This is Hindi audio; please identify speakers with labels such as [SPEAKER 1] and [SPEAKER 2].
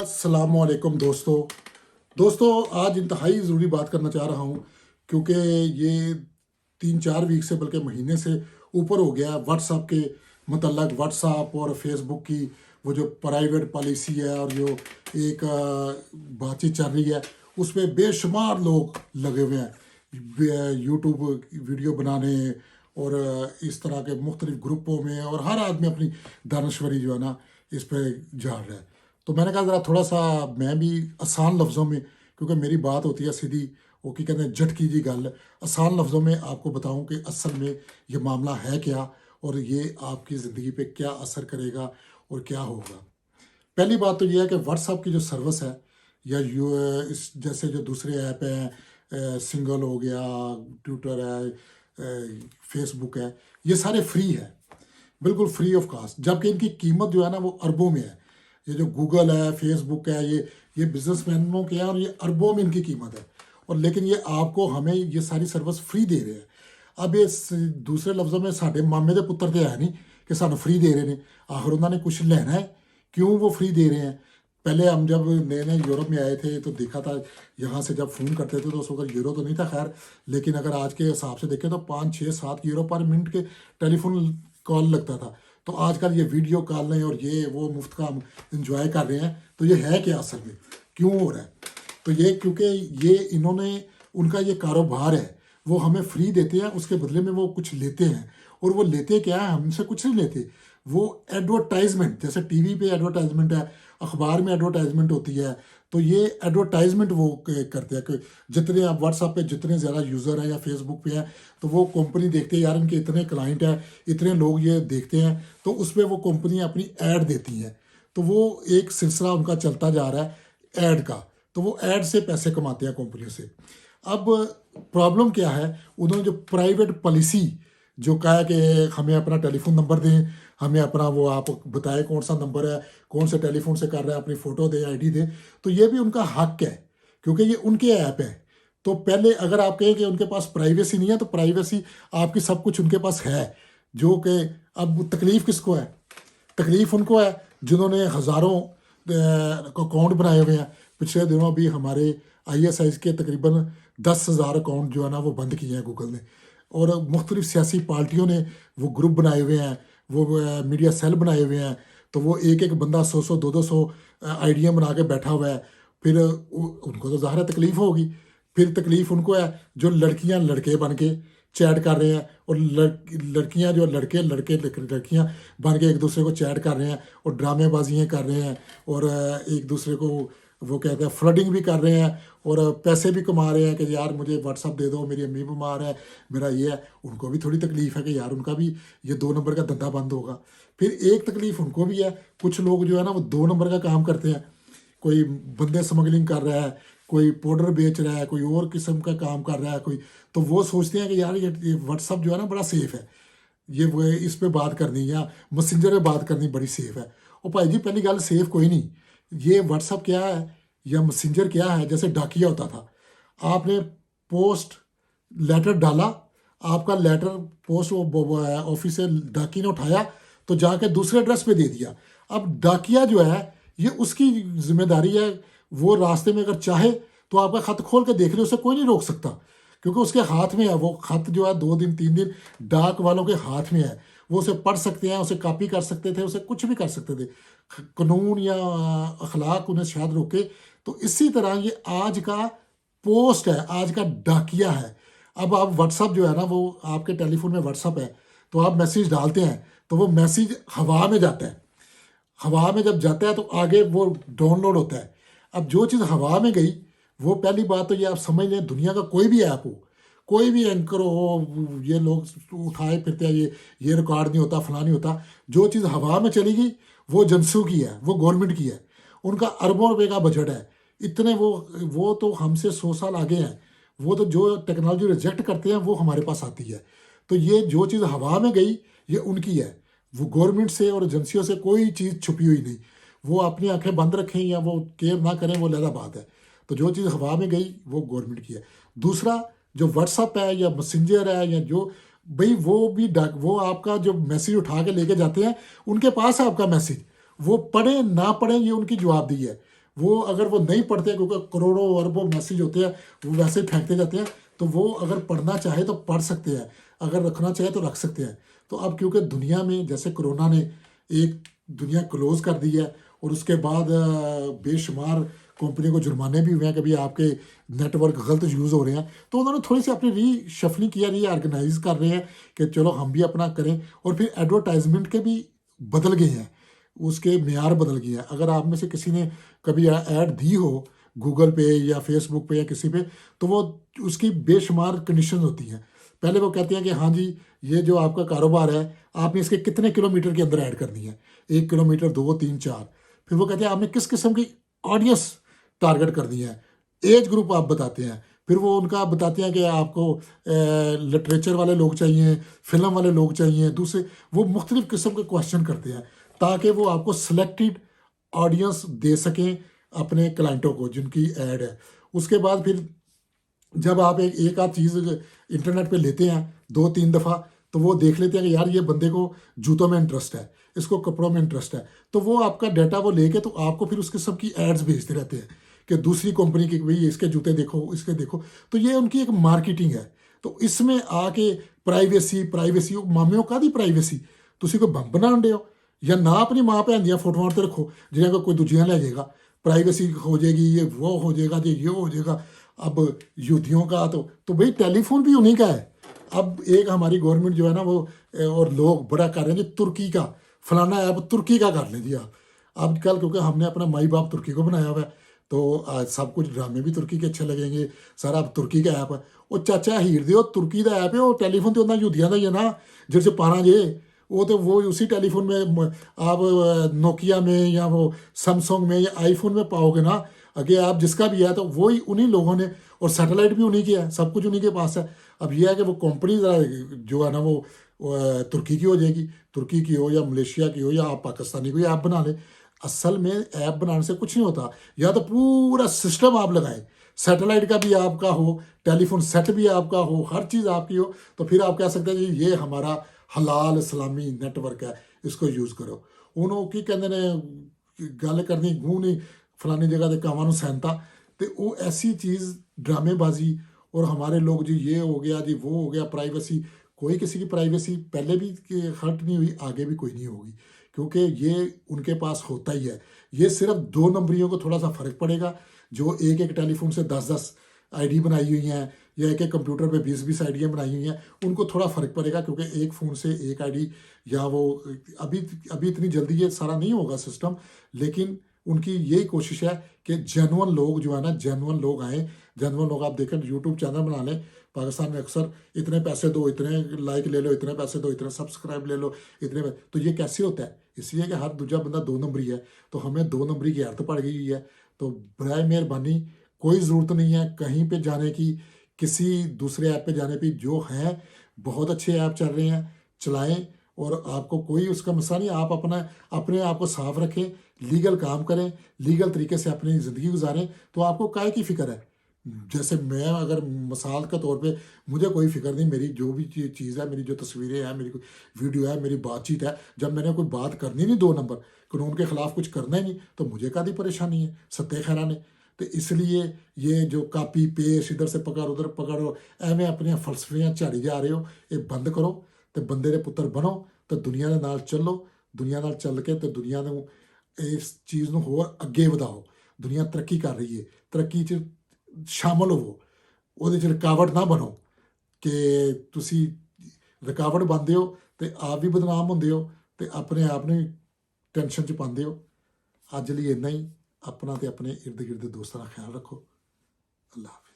[SPEAKER 1] अस्सलामुअलैकुम दोस्तों आज इंतहाई ज़रूरी बात करना चाह रहा हूँ क्योंकि ये 3-4 वीक से बल्कि महीने से ऊपर हो गया है व्हाट्सएप के मतलब व्हाट्सएप और फेसबुक की वो जो प्राइवेट पॉलिसी है और जो एक बातचीत चल रही है उसमें बेशुमार लोग लगे हुए हैं यूट्यूब वीडियो बनाने और इस तरह के मुख्तलिफ ग्रुपों में और हर आदमी अपनी दानश्वरी जो है ना इस पे झाड़ रहा है। तो मैंने कहा ज़रा थोड़ा सा मैं भी आसान लफ्ज़ों में क्योंकि मेरी बात होती है सीधी वो की कहते हैं झटकी जी गल आसान लफ्ज़ों में आपको बताऊं कि असल में ये मामला है क्या और ये आपकी ज़िंदगी पे क्या असर करेगा और क्या होगा। पहली बात तो ये है कि व्हाट्सएप की जो सर्विस है या यू इस जैसे जो दूसरे ऐप हैं सिंगल हो गया ट्विटर है फेसबुक है ये सारे फ्री है बिल्कुल फ्री ऑफ कास्ट जबकि इनकी कीमत जो है ना वो अरबों में है। ये जो गूगल है फेसबुक है ये बिजनेसमैनों के हैं और ये अरबों में इनकी कीमत है और लेकिन ये आपको हमें ये सारी सर्विस फ्री दे रहे हैं। अब ये दूसरे लफ्ज़ों में साढ़े मामे के पुत्र तो है नहीं कि सानू फ्री दे रहे हैं आखिर उन्होंने कुछ लेना है क्यों वो फ्री दे रहे हैं। पहले हम जब नए नए यूरोप में आए थे तो देखा था यहाँ से जब फ़ोन करते थे तो उस वक्त यूरो तो नहीं था खैर लेकिन अगर आज के हिसाब से देखें तो 5-6-7 यूरो पर मिनट के टेलीफोन कॉल लगता था। तो आजकल ये वीडियो कॉलें और ये वो मुफ्त का हम इंजॉय कर रहे हैं तो ये है क्या असल में क्यों हो रहा है। तो ये क्योंकि ये इन्होंने उनका ये कारोबार है वो हमें फ्री देते हैं उसके बदले में वो कुछ लेते हैं और वो लेते क्या है हमसे कुछ नहीं लेते वो एडवर्टाइजमेंट जैसे टीवी पे एडवर्टाइजमेंट है अखबार में एडवर्टाइजमेंट होती है तो ये एडवर्टाइजमेंट वो करते हैं कि जितने आप व्हाट्सएप पे जितने ज़्यादा यूज़र हैं या फेसबुक पे हैं तो वो कंपनी देखते हैं यार इनके इतने क्लाइंट हैं इतने लोग ये देखते हैं तो उसमें वो कंपनी अपनी ऐड देती हैं। तो वो एक सिलसिला उनका चलता जा रहा है ऐड का तो वो ऐड से पैसे कमाते हैं कंपनियों से। अब प्रॉब्लम क्या है उन्होंने जो प्राइवेट पॉलिसी जो कहा है कि हमें अपना टेलीफोन नंबर दें हमें अपना वो आप बताएं कौन सा नंबर है कौन से टेलीफोन से कर रहे हैं अपनी फ़ोटो दें आईडी दें तो ये भी उनका हक है क्योंकि ये उनके ऐप है। तो पहले अगर आप कहें कि उनके पास प्राइवेसी नहीं है तो प्राइवेसी आपकी सब कुछ उनके पास है जो कि अब तकलीफ़ किसको है तकलीफ़ उनको है जिन्होंने हज़ारों अकाउंट बनाए हुए हैं। पिछले दिनों भी हमारे ISI के तकरीबन 10,000 अकाउंट जो है ना वो बंद किए हैं गूगल ने और मुख्तलिफ सियासी पार्टियों ने वो ग्रुप बनाए हुए हैं वो मीडिया सेल बनाए हुए हैं तो वो एक एक बंदा 100-100 200-200 आइडिया बना के बैठा हुआ है। फिर उनको तो ज़ाहिर तकलीफ़ होगी फिर तकलीफ़ उनको है जो लड़कियां लड़के बन के चैट कर रहे हैं और लड़कियां जो लड़के लड़के लड़कियां बन के एक दूसरे को चैट कर रहे हैं और ड्रामेबाजियाँ कर रहे हैं और एक दूसरे को वो कहते हैं फ्लडिंग भी कर रहे हैं और पैसे भी कमा रहे हैं कि यार मुझे व्हाट्सअप दे दो मेरी अम्मी बीमार है मेरा ये है। उनको भी थोड़ी तकलीफ़ है कि यार उनका भी ये 2 नंबर का धंधा बंद होगा। फिर एक तकलीफ़ उनको भी है कुछ लोग जो है ना वो 2 नंबर का काम करते हैं कोई बंदे स्मगलिंग कर रहा है कोई पाउडर बेच रहा है कोई और किस्म का काम कर रहा है कोई तो वो सोचते हैं कि यार ये व्हाट्सअप जो है ना बड़ा सेफ़ है ये वो इस पर बात करनी या मैसेंजर पे बात करनी बड़ी सेफ़ है। और भाई जी पहली गल सेफ़ कोई नहीं ये व्हाट्सअप क्या है या मैसेंजर क्या है जैसे डाकिया होता था आपने पोस्ट लेटर डाला आपका लेटर पोस्ट ऑफिस से डाकी ने उठाया तो जाके दूसरे एड्रेस पे दे दिया। अब डाकिया जो है ये उसकी जिम्मेदारी है वो रास्ते में अगर चाहे तो आपका ख़त खोल के देख ले उसे कोई नहीं रोक सकता क्योंकि उसके हाथ में है वो ख़त जो है 2 दिन 3 दिन डाक वालों के हाथ में है वो उसे पढ़ सकते हैं उसे कॉपी कर सकते थे उसे कुछ भी कर सकते थे कानून या अखलाक उन्हें शायद रोके। तो इसी तरह ये आज का पोस्ट है आज का डाकिया है। अब आप व्हाट्सअप जो है ना वो आपके टेलीफोन में व्हाट्सअप है तो आप मैसेज डालते हैं तो वो मैसेज हवा में जाता है हवा में जब जाता है तो आगे वो डाउनलोड होता है। अब जो चीज़ हवा में गई वो पहली बात तो ये आप समझ लें दुनिया का कोई भी ऐप हो कोई भी एंकर हो ये लोग उठाए फिरते हैं ये रिकॉर्ड नहीं होता फला नहीं होता जो चीज़ हवा में चली गई वो एजेंसियों की है वो गवर्नमेंट की है उनका अरबों रुपए का बजट है इतने वो तो हमसे 100 साल आगे हैं वो तो जो टेक्नोलॉजी रिजेक्ट करते हैं वो हमारे पास आती है। तो ये जो चीज़ हवा में गई ये उनकी है वो गवर्नमेंट से और एजेंसियों से कोई चीज़ छुपी हुई नहीं वो अपनी आंखें बंद रखें या वो केयर ना करें वो अलग बात है। तो जो चीज़ हवा में गई वो गवर्नमेंट की है। दूसरा जो व्हाट्सअप है या मैसेंजर है या जो भाई वो आपका जो मैसेज उठा के लेके जाते हैं उनके पास है आपका मैसेज वो पढ़ें ना पढ़ें ये उनकी जवाबदेही है। वो अगर वो नहीं पढ़ते, क्योंकि करोड़ों अरबों मैसेज होते हैं वो वैसे ही फेंकते जाते हैं, तो वो अगर पढ़ना चाहे तो पढ़ सकते हैं, अगर रखना चाहे तो रख सकते हैं। तो अब क्योंकि दुनिया में जैसे कोरोना ने एक दुनिया क्लोज कर दी है, और उसके बाद बेशुमार कंपनी को जुर्माने भी हुए हैं, कभी आपके नेटवर्क गलत यूज़ हो रहे हैं, तो उन्होंने थोड़ी सी अपनी रीशफलिंग किया, रीऑर्गेनाइज कर रहे हैं कि चलो हम भी अपना करें। और फिर एडवर्टाइजमेंट के भी बदल गए हैं, उसके मेयार बदल गए हैं। अगर आप में से किसी ने कभी ऐड दी हो गूगल पे या फेसबुक पे या किसी पे, तो वो उसकी बेशुमार कंडीशन होती हैं। पहले वो कहते हैं कि हाँ जी, ये जो आपका कारोबार है, आपने इसके कितने किलोमीटर के अंदर ऐड करनी है, 1 किलोमीटर, 2, 3, 4। फिर वो कहते हैं आपने किस किस्म की ऑडियंस टारगेट करनी है, एज ग्रुप आप बताते हैं। फिर वो उनका बताते हैं कि आपको लिटरेचर वाले लोग चाहिए, फिल्म वाले लोग चाहिए, दूसरे वो मुख्तलिफ किस्म के क्वेश्चन करते हैं, ताकि वो आपको सिलेक्टेड ऑडियंस दे सकें अपने क्लाइंटों को जिनकी ऐड है। उसके बाद फिर जब आप एक आध चीज़ इंटरनेट पे लेते हैं 2-3 दफ़ा, तो वो देख लेते हैं कि यार ये बंदे को जूतों में इंटरेस्ट है, इसको कपड़ों में इंटरेस्ट है, तो वो आपका डाटा वो लेके तो आपको फिर उस किस्म की एड्स भेजते रहते हैं कि दूसरी कंपनी की, भाई इसके जूते देखो, इसके देखो। तो ये उनकी एक मार्केटिंग है। तो इसमें आके प्राइवेसी प्राइवेसी मामियों का दी प्राइवेसी, ਤੁਸੀਂ ਕੋਈ ਬੰਬ ਬਣਾ ਰਹੇ ਹੋ, ਜਾਂ ਨਾ ਆਪਣੀ ਮਾਂ ਭੈਣ ਦੀਆਂ ਫੋਟੋਆਂ ਤੇ ਰੱਖੋ ਜਿਹੜੀਆਂ ਕੋਈ ਦੂਜੀਆਂ ਲੈ ਜਾਏगा, प्राइवेसी हो जाएगी, ये वो हो जाएगा जी, ये हो जाएगा। अब युद्धियों का तो भाई टेलीफोन भी उन्हीं का है। अब एक हमारी गवर्नमेंट जो है ना वो और लोग बड़ा कर रहे हैं जी, तुर्की का फलाना ऐप तुर्की का कर लें जी आप। अब कल क्योंकि हमने अपना माई बाप तुर्की को बनाया हुआ है, तो आज सब कुछ ड्रामे भी तुर्की के अच्छे लगेंगे, सारा अब तुर्की का ऐप है। वो चाचा हीर दे तुर्की का ऐप है, वो टेलीफोन तो उन्होंने युद्धियां का ही है ना, जिससे पाना जे वो तो वो उसी टेलीफोन में आप नोकिया में या वो सैमसंग में या आईफोन में पाओगे ना। अगर आप जिसका भी है तो वही उन्हीं लोगों ने, और सैटेलाइट भी उन्हीं की है, सब कुछ उन्हीं के पास है। अब यह है कि वो कंपनी जो है ना वो तुर्की की हो जाएगी, तुर्की की हो या मलेशिया की हो, या आप पाकिस्तानी कोई ऐप बना लें। असल में ऐप बनाने से कुछ नहीं होता, या तो पूरा सिस्टम आप लगाएं, सैटेलाइट का भी आपका हो, टेलीफोन सेट भी आपका हो, हर चीज़ आपकी हो, तो फिर आप कह सकते हैं कि ये हमारा हलाल इस्लामी नेटवर्क है, इसको यूज़ करो। ਉਹਨੂੰ ਕੀ ਕਹਿੰਦੇ ਨੇ, ਗੱਲ ਕਰਨੀ ਗੂੰ ਨਹੀਂ फलानी जगह के कामां नूं सहनता, तो वो ऐसी चीज़ ड्रामेबाजी। और हमारे लोग जी ये हो गया जी, वो हो गया, प्राइवेसी, कोई किसी की प्राइवेसी पहले भी हर्ट नहीं हुई, आगे भी कोई नहीं होगी, क्योंकि ये उनके पास होता ही है। ये सिर्फ 2 नंबरियों को थोड़ा सा फ़र्क पड़ेगा, जो एक एक टेलीफोन से 10-10 आईडी बनाई हुई हैं, या एक एक कंप्यूटर पे 20-20 आईडियाँ बनाई हुई हैं, उनको थोड़ा फ़र्क पड़ेगा, क्योंकि एक फ़ोन से एक आईडी, या वो अभी अभी इतनी जल्दी ये सारा नहीं होगा सिस्टम। लेकिन उनकी यही कोशिश है कि जेनुअन लोग जो है ना, जेनुअन लोग आएँ, जेनुअन लोग। आप देखें यूट्यूब चैनल बना लें, पाकिस्तान में अक्सर इतने पैसे दो, इतने लाइक ले लो, इतने पैसे दो, इतने सब्सक्राइब ले लो, इतने। तो ये कैसे होता है? इसलिए कि हर दूसरा बंदा 2 नंबरी है, तो हमें 2 नंबरी की आदत पड़ गई हुई है। तो बराए मेहरबानी कोई ज़रूरत नहीं है कहीं पे जाने की, किसी दूसरे ऐप पे जाने की। जो हैं बहुत अच्छे ऐप चल रहे हैं, चलाएं, और आपको कोई उसका मसला नहीं। आप अपने आप को साफ रखें, लीगल काम करें, लीगल तरीके से अपनी ज़िंदगी गुजारें, तो आपको काहे की फ़िक्र है। जैसे मैं अगर मिसाल के तौर पे, मुझे कोई फ़िक्र नहीं, मेरी जो भी चीज़ है, मेरी जो तस्वीरें हैं, मेरी कोई वीडियो है, मेरी बातचीत है, जब मैंने कोई बात करनी नहीं 2 नंबर, कानून के ख़िलाफ़ कुछ करना ही नहीं, तो मुझे कादी परेशानी है सत्ते खैरा ने। तो इसलिए ये जो कापी पेश, इधर से पकड़ उधर पकड़ो, एवें अपनी फलसफियाँ झाड़ी जा रहे हो, ये बंद करो, तो बंदे के पुत्र बनो, तो दुनिया के नाल चलो, दुनिया नाल चल के तो दुनिया ਨੂੰ ਇਸ ਚੀਜ਼ ਨੂੰ ਹੋਰ ਅੱਗੇ ਵਧਾਓ। ਦੁਨੀਆ ਤਰੱਕੀ ਕਰ ਰਹੀ ਹੈ, ਤਰੱਕੀ 'ਚ ਸ਼ਾਮਲ ਹੋਵੋ, ਉਹਦੇ 'ਚ ਰੁਕਾਵਟ ਨਾ ਬਣੋ ਕਿ ਤੁਸੀਂ ਰੁਕਾਵਟ ਬਣਦੇ ਹੋ ਤੇ ਆਪ ਵੀ ਬਦਨਾਮ ਹੁੰਦੇ ਹੋ ਤੇ ਆਪਣੇ ਆਪ ਨੂੰ ਟੈਨਸ਼ਨ 'ਚ ਪਾਉਂਦੇ ਹੋ। ਅੱਜ ਲਈ ਇੰਨਾ ਹੀ। ਆਪਣਾ ਤੇ ਆਪਣੇ ਇਰਦ ਗਿਰਦ ਦੇ ਦੋਸਤਾਂ ਦਾ ਖਿਆਲ ਰੱਖੋ। ਅੱਲਾ ਹਾਫਿਜ਼।